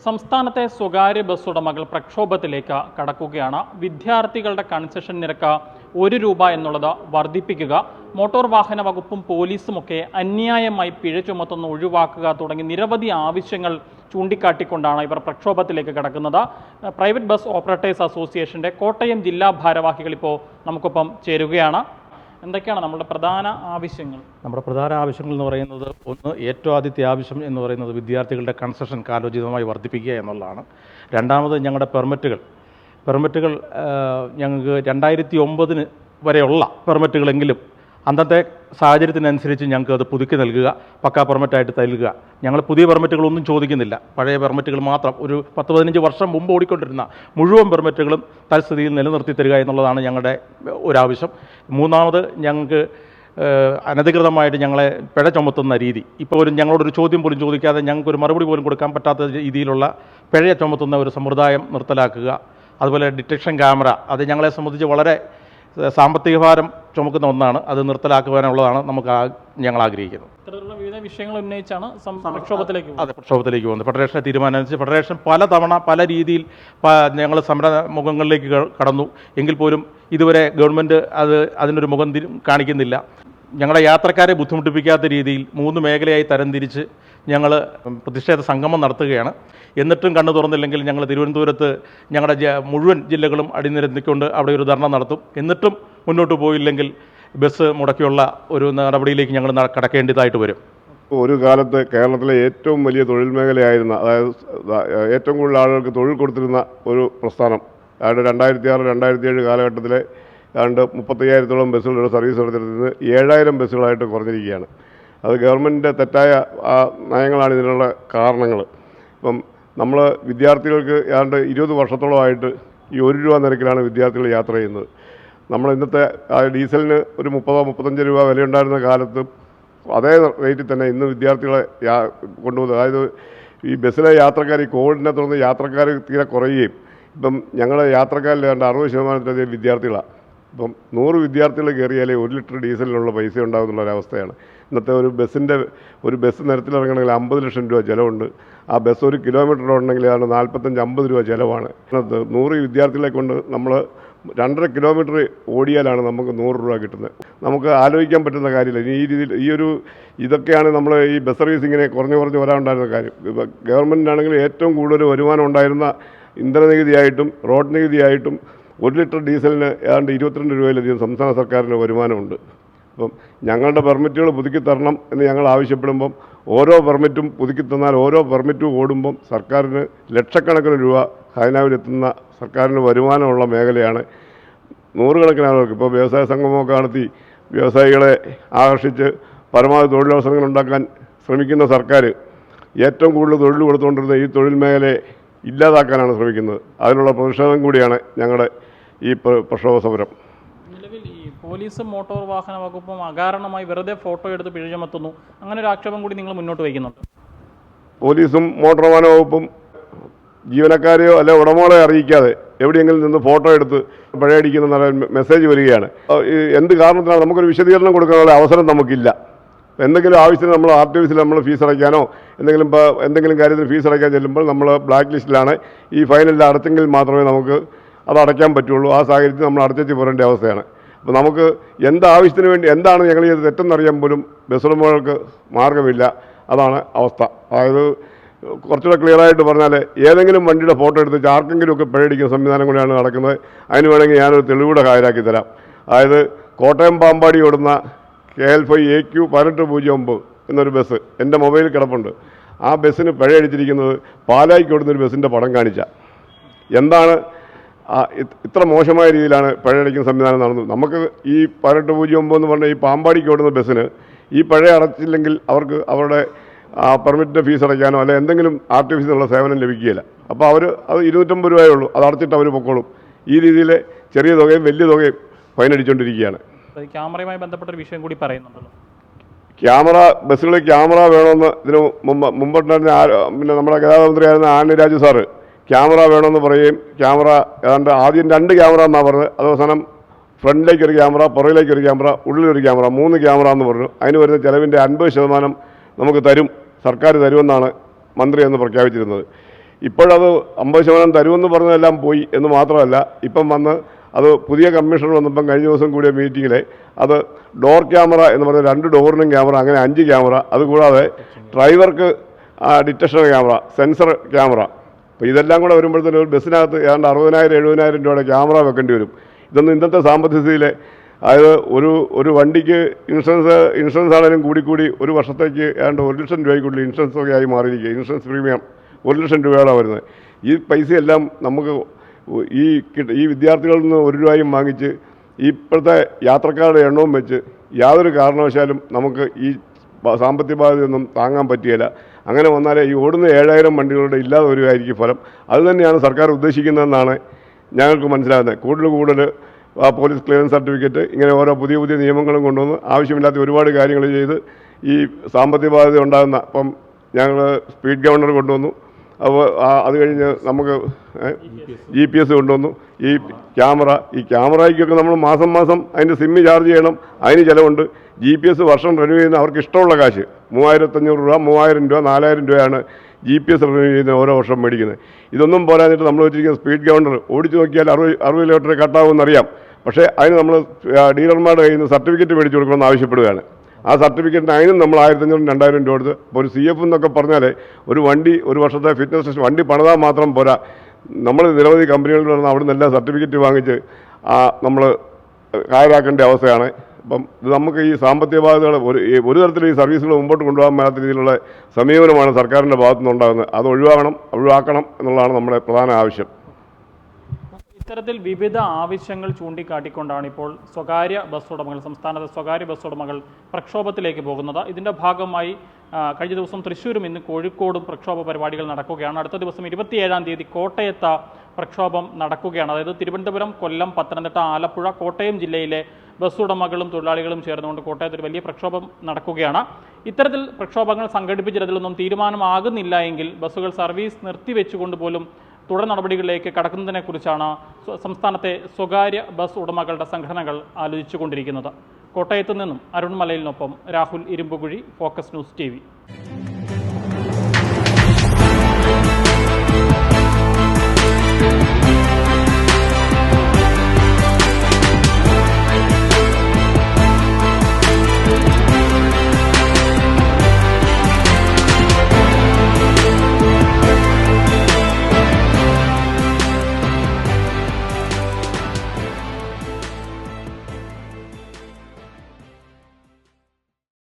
സംസ്ഥാനത്തെ സ്വകാര്യ ബസ് ഉടമകൾ പ്രക്ഷോഭത്തിലേക്ക് കടക്കുകയാണ്. വിദ്യാർത്ഥികളുടെ കൺസെഷൻ നിരക്ക് ₹1 എന്നുള്ളത് വർദ്ധിപ്പിക്കുക, മോട്ടോർ വാഹന വകുപ്പും പോലീസുമൊക്കെ അന്യായമായി പിഴ ചുമത്തുന്ന ഒഴിവാക്കുക തുടങ്ങി നിരവധി ആവശ്യങ്ങൾ ചൂണ്ടിക്കാട്ടിക്കൊണ്ടാണ് ഇവർ പ്രക്ഷോഭത്തിലേക്ക് കടക്കുന്നത്. പ്രൈവറ്റ് ബസ് ഓപ്പറേറ്റേഴ്സ് അസോസിയേഷൻ്റെ കോട്ടയം ജില്ലാ ഭാരവാഹികൾ ഇപ്പോൾ നമുക്കൊപ്പം ചേരുകയാണ്. എന്തൊക്കെയാണ് നമ്മുടെ പ്രധാന ആവശ്യങ്ങൾ? നമ്മുടെ പ്രധാന ആവശ്യങ്ങൾ എന്ന് പറയുന്നത്, ഒന്ന്, ഏറ്റവും ആദ്യത്തെ ആവശ്യം എന്ന് പറയുന്നത് വിദ്യാർത്ഥികളുടെ കൺസെഷൻ കാലോചിതമായി വർദ്ധിപ്പിക്കുക എന്നുള്ളതാണ്. രണ്ടാമത്, ഞങ്ങളുടെ പെർമിറ്റുകൾ ഞങ്ങൾക്ക് 2009 വരെയുള്ള പെർമിറ്റുകളെങ്കിലും അന്നത്തെ സാഹചര്യത്തിനനുസരിച്ച് ഞങ്ങൾക്ക് അത് പുതുക്കി നൽകുക, പക്കാ പെർമിറ്റായിട്ട് നൽകുക. ഞങ്ങൾ പുതിയ പെർമിറ്റുകളൊന്നും ചോദിക്കുന്നില്ല, പഴയ പെർമിറ്റുകൾ മാത്രം. ഒരു 10-15 വർഷം മുമ്പ് ഓടിക്കൊണ്ടിരുന്ന മുഴുവൻ പെർമിറ്റുകളും തൽസ്ഥിതിയിൽ നിലനിർത്തി തരിക എന്നുള്ളതാണ് ഞങ്ങളുടെ ഒരാവശ്യം. മൂന്നാമത്, ഞങ്ങൾക്ക് അനധികൃതമായിട്ട് ഞങ്ങളെ പിഴ ചുമത്തുന്ന രീതി, ഇപ്പോൾ ഞങ്ങളോടൊരു ചോദ്യം പോലും ചോദിക്കാതെ ഞങ്ങൾക്കൊരു മറുപടി പോലും കൊടുക്കാൻ പറ്റാത്ത രീതിയിലുള്ള പിഴ ചുമത്തുന്ന ഒരു സമ്പ്രദായം നിർത്തലാക്കുക. അതുപോലെ ഡിറ്റക്ഷൻ ക്യാമറ, അത് ഞങ്ങളെ സംബന്ധിച്ച് വളരെ സാമ്പത്തിക ഭാരം ചുമക്കുന്ന ഒന്നാണ്. അത് നിർത്തലാക്കുവാനുള്ളതാണ് ഞങ്ങൾ ആഗ്രഹിക്കുന്നത്. ഇത്തരത്തിലുള്ള വിവിധ വിഷയങ്ങൾ ഉന്നയിച്ചാണ് പ്രക്ഷോഭത്തിലേക്ക് പോകുന്നത്. ഫെഡറേഷനെ തീരുമാനിച്ച് ഫെഡറേഷൻ പലതവണ പല രീതിയിൽ ഞങ്ങൾ സമര മുഖങ്ങളിലേക്ക് കടന്നു. എങ്കിൽ പോലും ഇതുവരെ ഗവൺമെൻറ് അതിനൊരു മുഖം കാണിക്കുന്നില്ല. ഞങ്ങളുടെ യാത്രക്കാരെ ബുദ്ധിമുട്ടിപ്പിക്കാത്ത രീതിയിൽ 3 മേഖലയായി തരംതിരിച്ച് ഞങ്ങൾ പ്രതിഷേധ സംഗമം നടത്തുകയാണ്. എന്നിട്ടും കണ്ണു തുറന്നില്ലെങ്കിൽ ഞങ്ങൾ തിരുവനന്തപുരത്ത് ഞങ്ങളുടെ മുഴുവൻ ജില്ലകളും അടിനിരത്തിക്കൊണ്ട് അവിടെ ഒരു ധർണ നടത്തും. എന്നിട്ടും മുന്നോട്ട് പോയില്ലെങ്കിൽ ബസ് മുടക്കിയുള്ള ഒരു നടപടിയിലേക്ക് ഞങ്ങൾ കടക്കേണ്ടതായിട്ട് വരും. ഒരു കാലത്ത് കേരളത്തിലെ ഏറ്റവും വലിയ തൊഴിൽ മേഖലയായിരുന്ന, അതായത് ഏറ്റവും കൂടുതൽ ആളുകൾക്ക് തൊഴിൽ കൊടുത്തിരുന്ന ഒരു പ്രസ്ഥാനം, അതായത് 2006-2007 കാലഘട്ടത്തിലെ ഏതാണ്ട് 35,000-ഓളം ബസ്സുകളുടെ സർവീസ് നടത്തിയിരുന്നത് 7,000 ബസ്സുകളായിട്ട് കുറഞ്ഞിരിക്കുകയാണ്. അത് ഗവൺമെൻറ്റിൻ്റെ തെറ്റായ നയങ്ങളാണ് ഇതിനുള്ള കാരണങ്ങൾ. ഇപ്പം നമ്മൾ വിദ്യാർത്ഥികൾക്ക് ഏതാണ്ട് 20 വർഷത്തോളമായിട്ട് ഈ ₹1 നിരക്കിലാണ് വിദ്യാർത്ഥികൾ യാത്ര ചെയ്യുന്നത്. നമ്മൾ ഇന്നത്തെ ഡീസലിന് ഒരു 30-35 രൂപ വിലയുണ്ടായിരുന്ന കാലത്ത് അതേ റേറ്റിൽ തന്നെ ഇന്ന് വിദ്യാർത്ഥികളെ കൊണ്ടുപോകുന്നത്. അതായത് ഈ ബസ്സിലെ യാത്രക്കാർ, ഈ കോവിഡിനെ തുടർന്ന് യാത്രക്കാർ തീരെ കുറയുകയും ഇപ്പം ഞങ്ങളുടെ യാത്രക്കാരിൽ ഏതാണ്ട് 60% വിദ്യാർത്ഥികളാണ്. ഇപ്പം 100 വിദ്യാർത്ഥികൾ കയറിയാലേ 1 ലിറ്റർ ഡീസലിനുള്ള പൈസ ഉണ്ടാകുന്നുള്ളൊരവസ്ഥയാണ്. ഇന്നത്തെ ഒരു ബസ് നിരത്തിലിറങ്ങണമെങ്കിൽ 50 ലക്ഷം രൂപ ചിലവുണ്ട്. ആ ബസ് 1 കിലോമീറ്റർ ഓടണമെങ്കിൽ ഏതാണ്ട് 45-50 രൂപ ചിലവാണ്. 100 വിദ്യാർത്ഥികളെ കൊണ്ട് നമ്മൾ 2.5 കിലോമീറ്റർ ഓടിയാലാണ് നമുക്ക് 100 രൂപ കിട്ടുന്നത്. നമുക്ക് ആലോചിക്കാൻ പറ്റുന്ന കാര്യമില്ല. ഈ രീതിയിൽ ഇതൊക്കെയാണ് നമ്മൾ ഈ ബസ് സർവീസ് ഇങ്ങനെ കുറഞ്ഞു വരാനുണ്ടായിരുന്ന കാര്യം. ഗവൺമെൻറ്റിനാണെങ്കിൽ ഏറ്റവും കൂടുതൽ വരുമാനം ഉണ്ടായിരുന്ന ഇന്ധന നികുതിയായിട്ടും റോഡ് നികുതിയായിട്ടും 1 ലിറ്റർ ഡീസലിന് ഏതാണ്ട് 22 രൂപയിലധികം സംസ്ഥാന സർക്കാരിന് വരുമാനമുണ്ട്. അപ്പം ഞങ്ങളുടെ പെർമിറ്റുകൾ പുതുക്കി തരണം എന്ന് ഞങ്ങൾ ആവശ്യപ്പെടുമ്പം ഓരോ പെർമിറ്റും പുതുക്കി തന്നാൽ ഓരോ പെർമിറ്റും ഓടുമ്പം സർക്കാരിന് ലക്ഷക്കണക്കിന് രൂപ ഖജനാവിലെത്തുന്ന സർക്കാരിന് വരുമാനമുള്ള മേഖലയാണ്. 100 കണക്കിന് ആളുകൾക്ക് ഇപ്പോൾ വ്യവസായ സംഗമമൊക്കെ നടത്തി വ്യവസായികളെ ആകർഷിച്ച് പരമാവധി തൊഴിലവസരങ്ങൾ ഉണ്ടാക്കാൻ ശ്രമിക്കുന്ന സർക്കാർ ഏറ്റവും കൂടുതൽ തൊഴിൽ കൊടുത്തുകൊണ്ടിരുന്ന ഈ തൊഴിൽ മേഖലയെ ഇല്ലാതാക്കാനാണ് ശ്രമിക്കുന്നത്. അതിനുള്ള പ്രതിഷേധം കൂടിയാണ് ഞങ്ങളുടെ ഈ പ്രക്ഷോഭ സമരം. നിലവിൽ ഈ പോലീസും മോട്ടോർ വാഹന വകുപ്പും അകാരണമായി വെറുതെ ഫോട്ടോ എടുത്ത് പിഴ ചുമത്തുന്നു, അങ്ങനെ ഒരു ആക്ഷേപം കൂടി നിങ്ങൾ മുന്നോട്ട് വയ്ക്കുന്നുണ്ട്. പോലീസും മോട്ടോർ വാഹന വകുപ്പും ജീവനക്കാരെയോ അല്ലെ ഉടമകളെ അറിയിക്കാതെ എവിടെയെങ്കിലും നിന്ന് ഫോട്ടോ എടുത്ത് പിഴയടിക്കുന്ന മെസ്സേജ് വരികയാണ്. എന്ത് കാരണത്തിലാണ് നമുക്കൊരു വിശദീകരണം കൊടുക്കാനുള്ള അവസരം നമുക്കില്ല. എന്തെങ്കിലും ആവശ്യത്തിന് നമ്മൾ RTOയിൽ നമ്മൾ ഫീസ് അടയ്ക്കാനോ എന്തെങ്കിലും കാര്യത്തിന് ഫീസ് അടയ്ക്കാൻ ചെല്ലുമ്പോൾ നമ്മൾ ബ്ലാക്ക് ലിസ്റ്റിലാണ്. ഈ ഫൈനെല്ലാം അടച്ചെങ്കിൽ മാത്രമേ നമുക്ക് അത് അടയ്ക്കാൻ പറ്റുള്ളൂ. ആ സാഹചര്യത്തിൽ നമ്മൾ അടച്ചു പോരേണ്ട അവസ്ഥയാണ്. അപ്പോൾ നമുക്ക് എന്താവശ്യത്തിന് വേണ്ടി എന്താണ് ഞങ്ങൾ ഇത് തെറ്റെന്നറിയാൻ പോലും ബസ് ഉടമകൾക്ക് മാർഗമില്ല. അതാണ് അവസ്ഥ. അതായത് കുറച്ചുകൂടെ ക്ലിയറായിട്ട് പറഞ്ഞാൽ, ഏതെങ്കിലും വണ്ടിയുടെ ഫോട്ടോ എടുത്ത് ആർക്കെങ്കിലുമൊക്കെ പിഴയടിക്കുന്ന സംവിധാനം കൂടെയാണ് നടക്കുന്നത്. അതിന് വേണമെങ്കിൽ ഞാനൊരു തെളിവൂടെ ഹാജരാക്കി തരാം. അതായത് കോട്ടയം പാമ്പാടി ഓടുന്ന KL5 AQ 1809 എന്നൊരു ബസ് എൻ്റെ മൊബൈലിൽ കിടപ്പുണ്ട്. ആ ബസ്സിന് പിഴയടിച്ചിരിക്കുന്നത് പാലായിക്ക് ഓടുന്നൊരു ബസ്സിൻ്റെ പടം കാണിച്ച. എന്താണ് ഇത്ര മോശമായ രീതിയിലാണ് പിഴയടിക്കുന്ന സംവിധാനം നടന്നത്? നമുക്ക് ഈ 1809 എന്ന് പറഞ്ഞ ഈ പാമ്പാടിക്ക് ഓടുന്ന ബസ്സിന് ഈ പിഴ അടച്ചില്ലെങ്കിൽ അവർക്ക് അവരുടെ പെർമിറ്റിൻ്റെ ഫീസ് അടയ്ക്കാനോ അല്ലെ എന്തെങ്കിലും RTOയിൽ നിന്നുള്ള സേവനം ലഭിക്കുകയില്ല. അപ്പോൾ അത് 250 രൂപയേ ഉള്ളൂ. അത് അടച്ചിട്ട് അവർ പൊക്കോളും. ഈ രീതിയിൽ ചെറിയ തുകയും വലിയ തുകയും ഫൈൻ അടിച്ചുകൊണ്ടിരിക്കുകയാണ്. ക്യാമറയുമായി ബന്ധപ്പെട്ടൊരു വിഷയം കൂടി പറയുന്നുണ്ടല്ലോ. ബസ്സുകളിൽ ക്യാമറ വേണമെന്ന് ഇതിന് മുമ്പുണ്ടായിരുന്ന നമ്മുടെ ഗതാഗത മന്ത്രിയായിരുന്ന ആന്റണി രാജു സാറ് ക്യാമറ വേണമെന്ന് പറയുകയും ക്യാമറ ഏതാണ്ട് ആദ്യം 2 ക്യാമറ എന്നാണ് പറഞ്ഞത്. അത് അവസാനം ഫ്രണ്ടിലേക്കൊരു ക്യാമറ, പുറകിലേക്കൊരു ക്യാമറ, ഉള്ളിലൊരു ക്യാമറ, 3 ക്യാമറ എന്ന് പറഞ്ഞു. അതിന് വരുന്ന ചിലവിൻ്റെ 50% നമുക്ക് സർക്കാർ തരുമെന്നാണ് മന്ത്രി എന്ന് പ്രഖ്യാപിച്ചിരുന്നത്. ഇപ്പോഴത് 50% തരുമെന്ന് പറഞ്ഞതെല്ലാം പോയി എന്ന് മാത്രമല്ല, ഇപ്പം വന്ന് അത് പുതിയ കമ്മീഷണർ വന്നപ്പം കഴിഞ്ഞ ദിവസം കൂടിയ മീറ്റിങ്ങിൽ അത് ഡോർ ക്യാമറ എന്ന് പറഞ്ഞ 2 ഡോറിനും ക്യാമറ, അങ്ങനെ 5 ക്യാമറ, അതുകൂടാതെ ഡ്രൈവർക്ക് ഡിറ്റക്ഷൻ ക്യാമറ, സെൻസർ ക്യാമറ. അപ്പോൾ ഇതെല്ലാം കൂടെ വരുമ്പോഴത്തേനും ഒരു ബസ്സിനകത്ത് ഏതാണ്ട് 60,000-70,000 രൂപയുടെ ക്യാമറ വെക്കേണ്ടി വരും. ഇതൊന്നും ഇന്നത്തെ സാമ്പത്തിക സ്ഥിതിയിലെ, അതായത് ഒരു വണ്ടിക്ക് ഇൻഷുറൻസ് ആണെങ്കിലും കൂടി ഒരു വർഷത്തേക്ക് ഏതാണ്ട് 1 ലക്ഷം രൂപയ്ക്കുള്ളിൽ ഇൻഷുറൻസ് ഒക്കെ ആയി മാറിയിരിക്കുക. ഇൻഷുറൻസ് പ്രീമിയം 1 ലക്ഷം രൂപയാണ് വരുന്നത്. ഈ പൈസയെല്ലാം നമുക്ക് ഈ വിദ്യാർത്ഥികളിൽ നിന്ന് 1 രൂപയും വാങ്ങിച്ച് ഇപ്പോഴത്തെ യാത്രക്കാരുടെ എണ്ണവും വെച്ച് യാതൊരു കാരണവശാലും നമുക്ക് ഈ സാമ്പത്തിക ബാധ്യതയൊന്നും താങ്ങാൻ പറ്റുകയില്ല. അങ്ങനെ വന്നാലേ ഈ ഓടുന്ന 7,000 വണ്ടികളുടെ ഇല്ലാതെ വരുമായിരിക്കും ഫലം. അതുതന്നെയാണ് സർക്കാർ ഉദ്ദേശിക്കുന്നതെന്നാണ് ഞങ്ങൾക്ക് മനസ്സിലാകുന്നത്. കൂടുതൽ പോലീസ് ക്ലിയറൻസ് സർട്ടിഫിക്കറ്റ്, ഇങ്ങനെ ഓരോ പുതിയ നിയമങ്ങളും കൊണ്ടുവന്ന് ആവശ്യമില്ലാത്ത ഒരുപാട് കാര്യങ്ങൾ ചെയ്ത് ഈ സാമ്പത്തിക ബാധ്യത ഉണ്ടാകുന്ന, ഇപ്പം ഞങ്ങൾ സ്പീഡ് ഗവർണർ കൊണ്ടുവന്നു, അപ്പോൾ അത് കഴിഞ്ഞ് നമുക്ക് GPS കൊണ്ടുവന്നു. ഈ ക്യാമറയ്ക്കൊക്കെ നമ്മൾ മാസം അതിൻ്റെ സിമ്മ് ചാർജ് ചെയ്യണം, അതിന് ചിലവുണ്ട്. GPS വർഷം റിന്യൂ ചെയ്യുന്ന അവർക്ക് ഇഷ്ടമുള്ള കാശ് 3,500 രൂപ, 3,000 രൂപ, 4,000 രൂപയാണ് GPS റിന്യൂ ചെയ്യുന്ന ഓരോ വർഷം മേടിക്കുന്നത്. ഇതൊന്നും പോരാഞ്ഞിട്ട് നമ്മൾ വെച്ചിരിക്കുന്ന സ്പീഡ് ഗവർണർ ഓടിച്ചു നോക്കിയാൽ 60 കിലോമീറ്റർ കട്ടാവുമെന്നറിയാം. പക്ഷേ അതിന് നമ്മൾ ഡീലർമാരുടെ കയ്യിൽ നിന്ന് സർട്ടിഫിക്കറ്റ് മേടിച്ചു കൊടുക്കണമെന്ന് ആവശ്യപ്പെടുകയാണ്. ആ സർട്ടിഫിക്കറ്റിന് അതിനും നമ്മൾ 1,500-2,000 രൂപ കൊടുത്ത്, ഇപ്പോൾ ഒരു CF എന്നൊക്കെ പറഞ്ഞാൽ ഒരു വർഷത്തെ ഫിറ്റ്നസ് ടെസ്റ്റ് വണ്ടി പണിതാൽ മാത്രം പോരാ. നമ്മൾ നിരവധി കമ്പനികളിൽ നിന്ന് അവിടെ നിന്നെല്ലാം സർട്ടിഫിക്കറ്റ് വാങ്ങിച്ച് നമ്മൾ ഹാജരാക്കേണ്ട അവസ്ഥയാണ്. അപ്പം ഇത് നമുക്ക് ഈ സാമ്പത്തിക ബാധ്യതകൾ ഒരു തരത്തിൽ ഈ സർവീസുകൾ മുമ്പോട്ട് കൊണ്ടുപോകാൻ മേലാത്ത രീതിയിലുള്ള സമീപനമാണ് സർക്കാരിൻ്റെ ഭാഗത്തുനിന്നുണ്ടാകുന്നത്. അത് ഒഴിവാക്കണം എന്നുള്ളതാണ് നമ്മുടെ പ്രധാന ആവശ്യം. ഇത്തരത്തിൽ വിവിധ ആവശ്യങ്ങൾ ചൂണ്ടിക്കാട്ടിക്കൊണ്ടാണ് ഇപ്പോൾ സംസ്ഥാനത്തെ സ്വകാര്യ ബസ് ഉടമകൾ പ്രക്ഷോഭത്തിലേക്ക് പോകുന്നത്. ഇതിൻ്റെ ഭാഗമായി കഴിഞ്ഞ ദിവസം തൃശ്ശൂരും ഇന്ന് കോഴിക്കോടും പ്രക്ഷോഭ പരിപാടികൾ നടക്കുകയാണ്. അടുത്ത ദിവസം 27-ാം തീയതി കോട്ടയത്ത് പ്രക്ഷോഭം നടക്കുകയാണ്. അതായത് തിരുവനന്തപുരം, കൊല്ലം, പത്തനംതിട്ട, ആലപ്പുഴ, കോട്ടയം ജില്ലയിലെ ബസ് ഉടമകളും തൊഴിലാളികളും ചേർന്നുകൊണ്ട് കോട്ടയത്ത് ഒരു വലിയ പ്രക്ഷോഭം നടക്കുകയാണ്. ഇത്തരത്തിൽ പ്രക്ഷോഭങ്ങൾ സംഘടിപ്പിച്ചതിലൊന്നും തീരുമാനമാകുന്നില്ല എങ്കിൽ ബസ്സുകൾ സർവീസ് നിർത്തിവെച്ചുകൊണ്ട് പോലും തുടർ നടപടികളിലേക്ക് കടക്കുന്നതിനെക്കുറിച്ചാണ് സംസ്ഥാനത്തെ സ്വകാര്യ ബസ് ഉടമകളുടെ സംഘടനകൾ ആലോചിച്ചുകൊണ്ടിരിക്കുന്നത്. കോട്ടയത്ത് നിന്നും അരുൺ മലയിലിനൊപ്പം Rahul Irumbukuzhi, focus news TV.